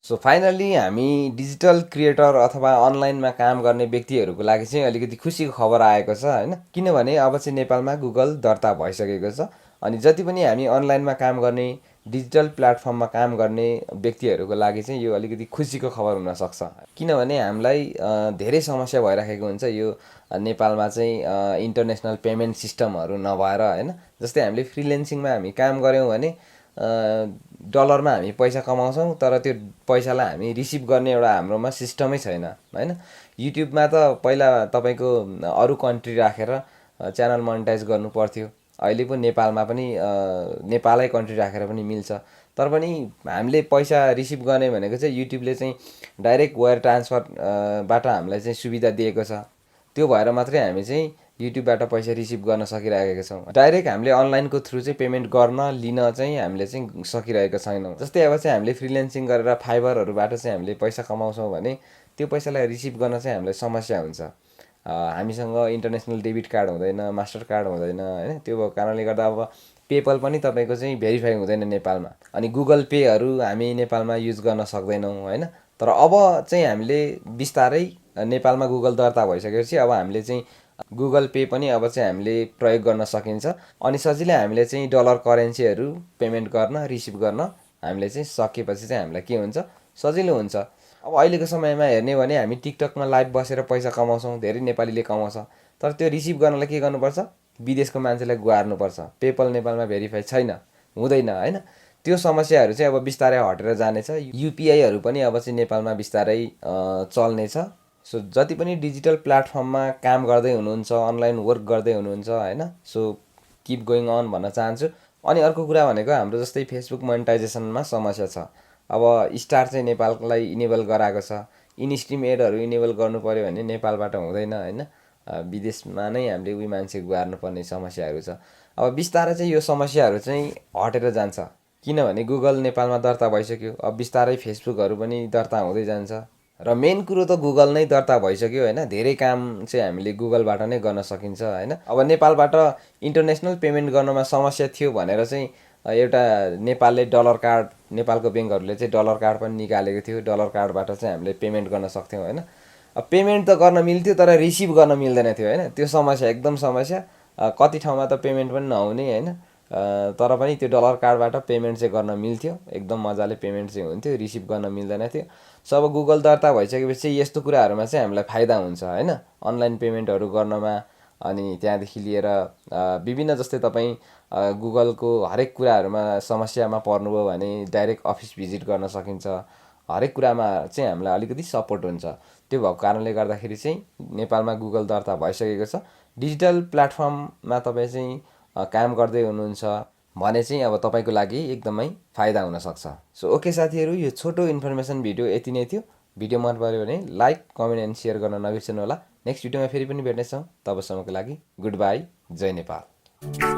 So finally हामी digital creator अथवा अनलाइनमा काम गर्ने व्यक्तिहरूको लागि चाहिँ अलिकति खुसीको खबर आएको छ होइन, किनभने अब चाहिँ नेपालमा गुगल दर्ता भइसकेको छ। अनि जति पनि हामी अनलाइनमा काम गर्ने, डिजिटल प्लेटफर्ममा काम गर्ने व्यक्तिहरूको लागि चाहिँ यो अलिकति खुसीको खबर हुनसक्छ। किनभने हामीलाई धेरै समस्या भइराखेको हुन्छ यो नेपालमा चाहिँ इन्टरनेसनल पेमेन्ट सिस्टमहरू नभएर होइन। जस्तै हामीले फ्रिलेन्सिङमा हामी काम गऱ्यौँ भने डलरमा हामी पैसा कमाउँछौँ, तर त्यो पैसालाई हामी रिसिभ गर्ने एउटा हाम्रोमा सिस्टमै छैन होइन। युट्युबमा त पहिला तपाईँको अरू कन्ट्री राखेर च्यानल मोनेटाइज गर्नु पर्थ्यो। अहिले पो नेपालमा पनि नेपालै कन्ट्री राखेर पनि मिल्छ। तर पनि हामीले पैसा रिसिभ गर्ने भनेको चाहिँ युट्युबले चाहिँ डाइरेक्ट वायर ट्रान्सफरबाट हामीलाई चाहिँ सुविधा दिएको छ। त्यो भएर मात्रै हामी चाहिँ युट्युबबाट पैसा रिसिभ गर्न सकिरहेका छौँ। डाइरेक्ट हामीले अनलाइनको थ्रु चाहिँ पेमेन्ट गर्न लिन चाहिँ हामीले चाहिँ सकिरहेका छैनौँ। जस्तै अब चाहिँ हामीले फ्रिलेन्सिङ गरेर फाइबरहरूबाट चाहिँ हामीले पैसा कमाउँछौँ भने त्यो पैसालाई रिसिभ गर्न चाहिँ हामीलाई समस्या हुन्छ। हामीसँग इन्टरनेसनल डेबिट कार्ड हुँदैन, मास्टर कार्ड हुँदैन होइन। त्यो भएको कारणले गर्दा अब पेपल पनि तपाईँको चाहिँ भेरिफाई हुँदैन नेपालमा। अनि गुगल पेहरू हामी नेपालमा युज गर्न सक्दैनौँ होइन। तर अब चाहिँ हामीले बिस्तारै नेपालमा गुगल दर्ता भइसकेपछि अब हामीले चाहिँ गुगल पे पनि अब चाहिँ हामीले प्रयोग गर्न सकिन्छ। अनि सजिलै हामीले चाहिँ डलर करेन्सीहरू पेमेन्ट गर्न, रिसिभ गर्न हामीले चाहिँ सकेपछि चाहिँ हामीलाई के हुन्छ, सजिलो हुन्छ। अब अहिलेको समयमा हेर्ने भने हामी टिकटकमा लाइभ बसेर पैसा कमाउँछौँ, धेरै नेपालीले कमाउँछ। तर त्यो रिसिभ गर्नलाई के गर्नुपर्छ, विदेशको मान्छेलाई गुहार्नुपर्छ। पेपल नेपालमा भेरिफाई छैन, हुँदैन होइन। त्यो समस्याहरू चाहिँ अब बिस्तारै हटेर जानेछ। युपिआईहरू पनि अब चाहिँ नेपालमा बिस्तारै चल्नेछ। सो जति पनि डिजिटल प्लेटफर्ममा काम गर्दै हुनुहुन्छ, अनलाइन वर्क गर्दै हुनुहुन्छ होइन, सो किप गोइङ अन भन्न चाहन्छु। अनि अर्को कुरा भनेको हाम्रो जस्तै फेसबुक मोनेटाइजेसनमा समस्या छ। अब स्टार चाहिँ नेपाललाई इनेबल गराएको छ। इन स्ट्रिम एडहरू इनेबल गर्नु पऱ्यो भने नेपालबाट हुँदैन होइन। विदेशमा नै हामीले उही मान्छे गुहार्नु पर्ने समस्याहरू छ। अब बिस्तारै चाहिँ यो समस्याहरू चाहिँ हटेर जान्छ, किनभने गुगल नेपालमा दर्ता भइसक्यो। अब बिस्तारै फेसबुकहरू पनि दर्ता हुँदै जान्छ। र मेन कुरो त गुगल नै दर्ता भइसक्यो होइन। धेरै काम चाहिँ हामीले गुगलबाट नै गर्न सकिन्छ होइन। अब नेपालबाट इन्टरनेसनल पेमेन्ट गर्नमा समस्या थियो भनेर चाहिँ एउटा नेपालले डलर कार्ड, नेपालको ब्याङ्कहरूले चाहिँ डलर कार्ड पनि निकालेको थियो। डलर कार्डबाट चाहिँ हामीले पेमेन्ट गर्न सक्थ्यौँ होइन। अब पेमेन्ट त गर्न मिल्थ्यो तर रिसिभ गर्न मिल्दैन थियो होइन। त्यो समस्या एकदम समस्या। कति ठाउँमा त पेमेन्ट पनि नहुने होइन। तर पनि त्यो डलर कार्डबाट पेमेन्ट चाहिँ गर्न मिल्थ्यो, एकदम मजाले पेमेन्ट चाहिँ हुन्थ्यो, रिसिभ गर्न मिल्दैन थियो। सो अब गुगल दर्ता भइसकेपछि यस्तो कुराहरूमा चाहिँ हामीलाई फाइदा हुन्छ होइन, अनलाइन पेमेन्टहरू गर्नमा। अनि त्यहाँदेखि लिएर विभिन्न जस्तै तपाईँ गुगलको हरेक कुराहरूमा समस्यामा पर्नुभयो भने डाइरेक्ट अफिस भिजिट गर्न सकिन्छ। हरेक कुरामा चाहिँ हामीलाई अलिकति सपोर्ट हुन्छ। त्यो भएको कारणले गर्दाखेरि चाहिँ नेपालमा गुगल दर्ता भइसकेको छ। डिजिटल प्लेटफर्ममा तपाईँ चाहिँ काम गर्दै हुनुहुन्छ भने चाहिँ अब तपाईँको लागि एकदमै फाइदा हुनसक्छ। सो ओके साथीहरू, यो छोटो इन्फर्मेसन भिडियो यति नै थियो। भिडियो मन पऱ्यो भने लाइक, कमेन्ट एन्ड सेयर गर्न नबिर्सनु होला। नेक्स्ट भिडियोमा फेरि पनि भेट्नेछौँ। तबसम्मको लागि गुड बाई, जय नेपाल।